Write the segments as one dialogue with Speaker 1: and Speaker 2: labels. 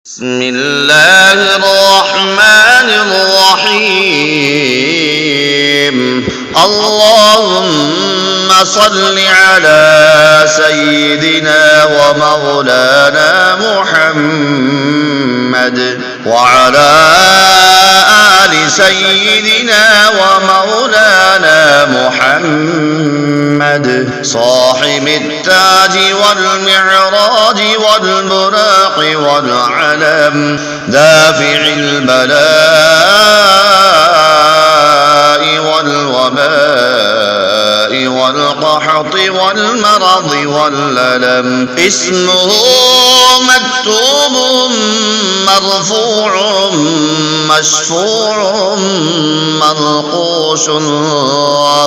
Speaker 1: بسم الله الرحمن الرحيم. اللهم صل على سيدنا ومولانا محمد وعلى آل سيدنا ومولانا محمد صاحب التاج والمعراج والبراق والعلم دافع البلاء والوباء والقحط والمرض والألم. اسمه مكتوب مرفوع مشفوع مرقوش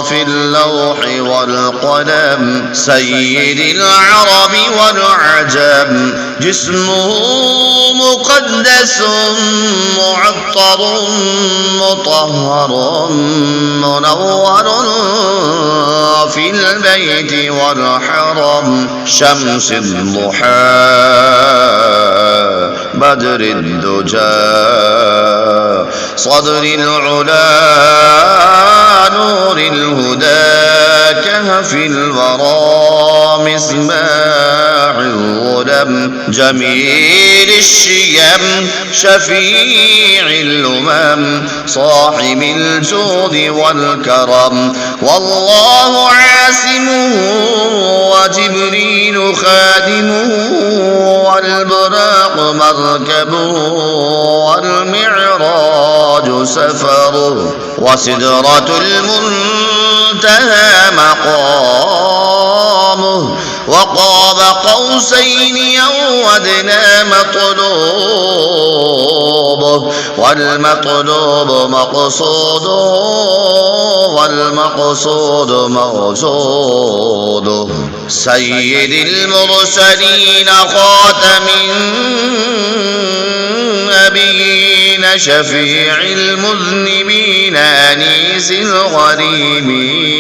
Speaker 1: في اللوح والقلم. سيد العرب والعجم. جسمه مقدس معطر مطهر منور في البيت والحرم. شمس الضحى بدر الدجى صدر العلا نور الهدى كهف الورى مصباح الظلم. جميل الشيم شفيع الأمم صاحب الجود والكرم. والله عاصمه وجبريل خادمه والبراق مركبه والمعراج سفره وسدرة المنتهى مقامه. وقاب قوسين أو أدنى مطلوبه والمطلوب مقصوده والمقصود موجوده. سيد المرسلين خاتم النبيين شفيع المذنبين أنيس الغريبين.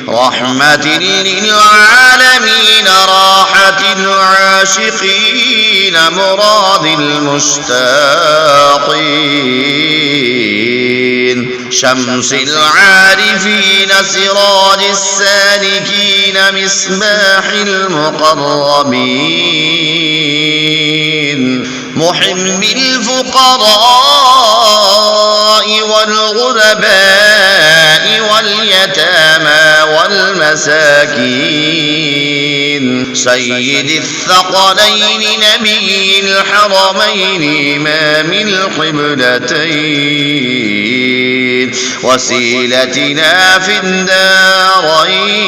Speaker 1: رحمة للعالمين راحة العاشقين مراد المشتاقين. شمس العارفين سراج السالكين مصباح المقربين. محب الفقراء والغرباء واليتامى والمساكين. سيد الثقلين نبي الحرمين إمام القبلتين وسيلتنا في الدارين.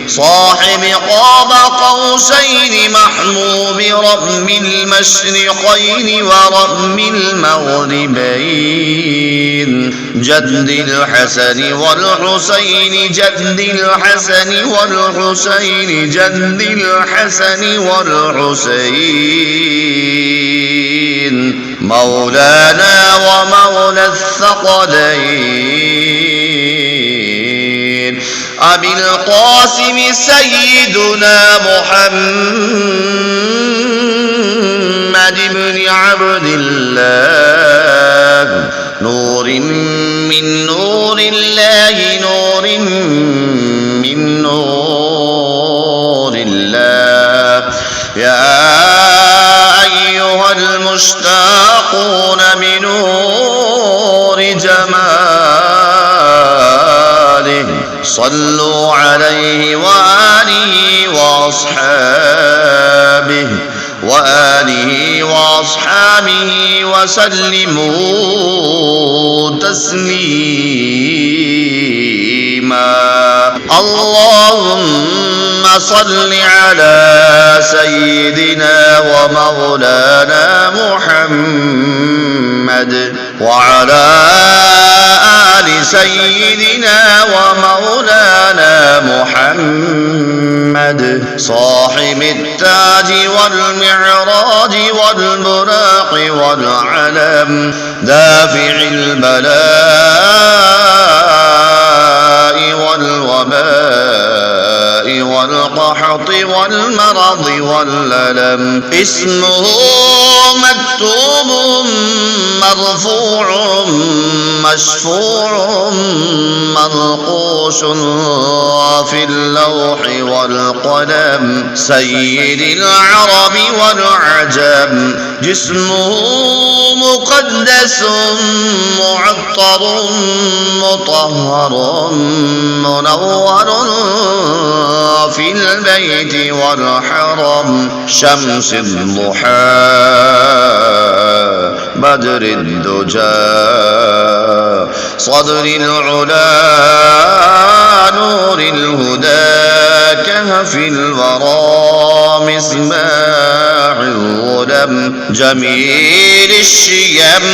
Speaker 1: صاحب قاب قوسين محموم رب المشرقين ورب المغربين. جد الحسن والحسين جد الحسن والحسين جد الحسن والحسين. مولانا ومولى الثقلين. أبي القاسم سيدنا محمد بن عبد الله. نور من نور الله نور من نور الله. يا أيها المشتاقون بنور جماله صلوا عليه وآله وأصحابه وسلموا تسليما. اللهم صل على سيدنا ومولانا محمد وعلى آل سيدنا ومولانا محمد صاحب التاج والمعراج والبراق والعلم دافع البلاء والوباء والقحط والمرض والألم. اسمه مكتوب مرفوع مشفوع منقوش في اللوح والقلم. سيد العرب والعجم. جسمه مقدس معطر مطهر منور في البيت والحرم. شمس الضحى بدر الدجى صدر العلا نور الهدى كهف الورى مصباح الظلم. جميل الشيم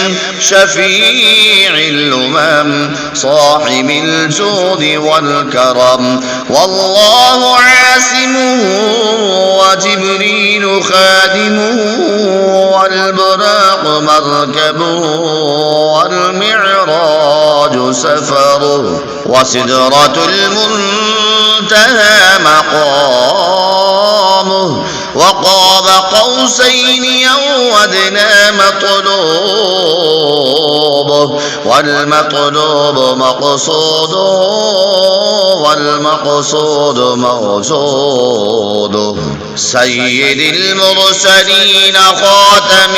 Speaker 1: شفيع الأمم صاحب الجود والكرم. والله عاصمه وجبريل خادمه والبراق مركبه والمعراج سفره وسدرة المنتهى مقامه. وقاب قوسين أو أدنى مطلوبه والمطلوب مقصوده والمقصود موجوده. سيد المرسلين خاتم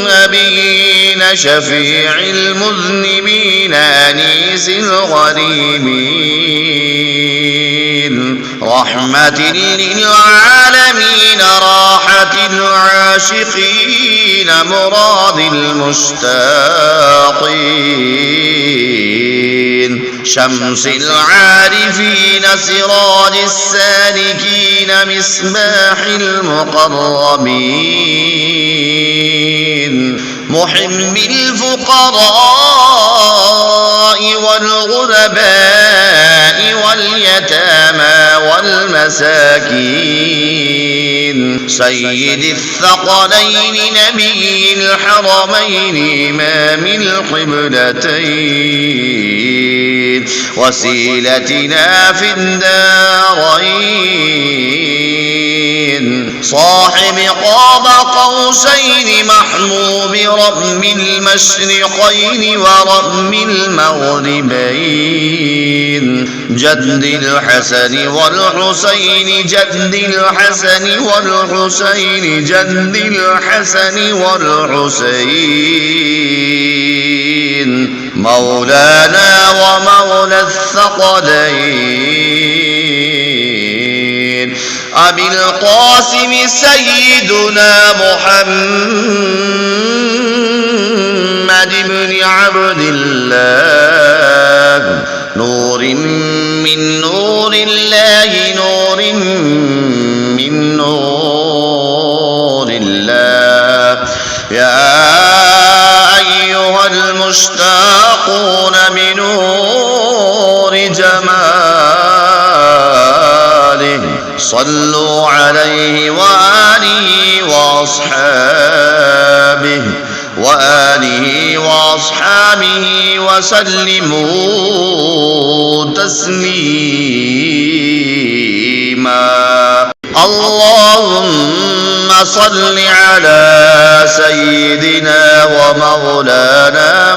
Speaker 1: النبيين شفيع المذنبين أنيس الغريبين. رحمة للعالمين راحة العاشقين مراد المشتاقين. شمس العارفين سراج السالكين مصباح المقربين. محب الفقراء والغرباء واليتامى والمساكين. سيد الثقلين نبي الحرمين إمام القبلتين وسيلتنا في الدارين. صاحب قاب قوسين محمود رب المشرقين ورب المغربين. جد الحسن والحسين جد الحسن والحسين جد الحسن والحسين. مولانا ومولى الثقلين. أبي القاسم سيدنا محمد بن عبد الله. نور من نور الله نور من نور الله. يا أيها المشتاقون بنور جماله صلوا عليه وآله وأصحابه وسلموا تسليما. اللهم صل على سيدنا ومولانا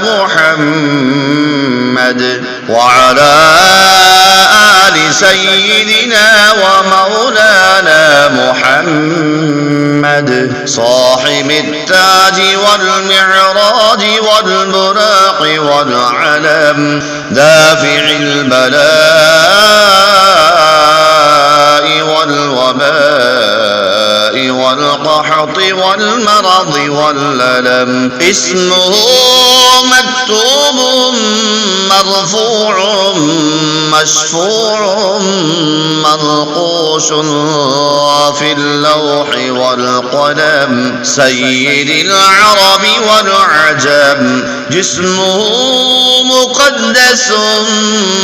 Speaker 1: محمد وعلى آل سيدنا ومولانا محمد صاحب التاج والمعراج والبراق والعلم دافع البلاء والوباء والقحط والمرض والألم. اسمه مكتوب مرفوع مشفوع منقوش في اللوح والقلم. سيد العرب والعجم. جسمه مقدس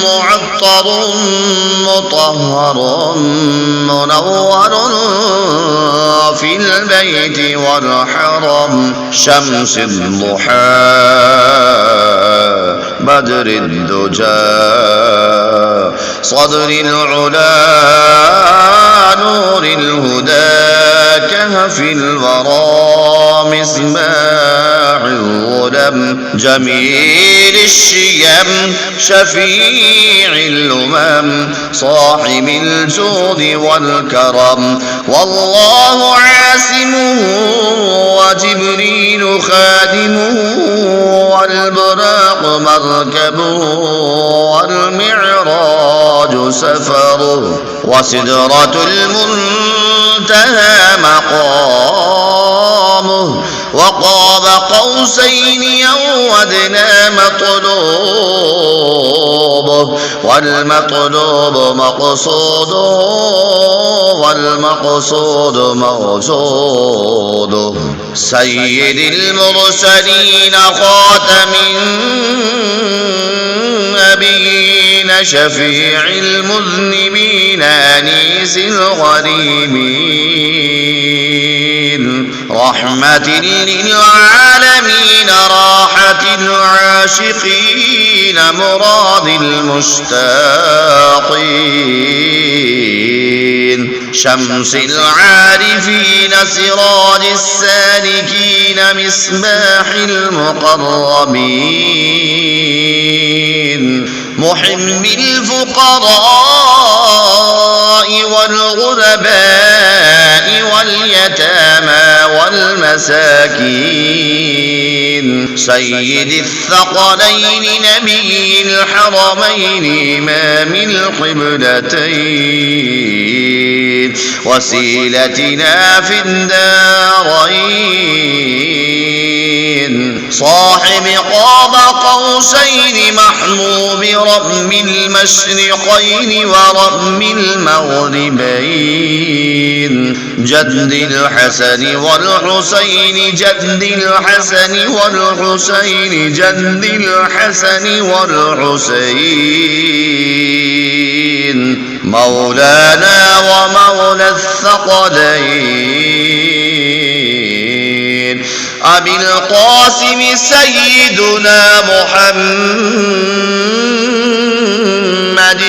Speaker 1: معطر مطهر منور في البيت والحرم. شمس الضحى بدر الدجى صدر العلا نور الهدى كهف الورى مصباح الظلم جميل الشيم شفيع الأمم صاحب الجود والكرم والله عاصمه وجبريل خادمه والبراق مركبه والمعراج سفره وسدرة المنتهى مقامه وقاب قوسين أو أدنى مطلوبه والمطلوب مقصوده والمقصود موجوده سيد المرسلين خاتم النبيين شفيع المذنبين أنيس الغريبين رحمة للعالمين راحة العاشقين مراد المشتاقين شمس العارفين سراج السالكين مصباح المقربين محب الفقراء والغرباء واليتامى والمساكين سيد الثقلين نبي الحرمين إمام القبلتين وسيلتنا في الدارين صاحب قاب قوسين محموم رغم المشرقين ورغم المغربين جد الحسن والحسين جد الحسن والحسين جد الحسن والحسين مولانا ومولى الثقلين أبي القاسم سيدنا محمد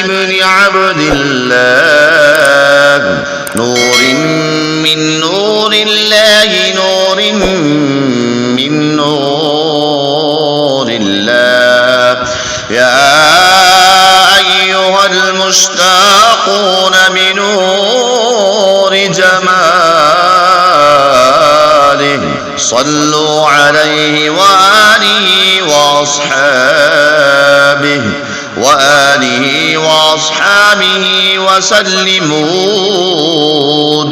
Speaker 1: بن عبد الله نور من نور الله نور من نور الله يا أيها المشتاقون بنور جماله صلوا عليه وآله وأصحابه وسلموا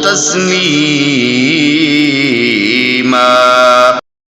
Speaker 1: تسليما.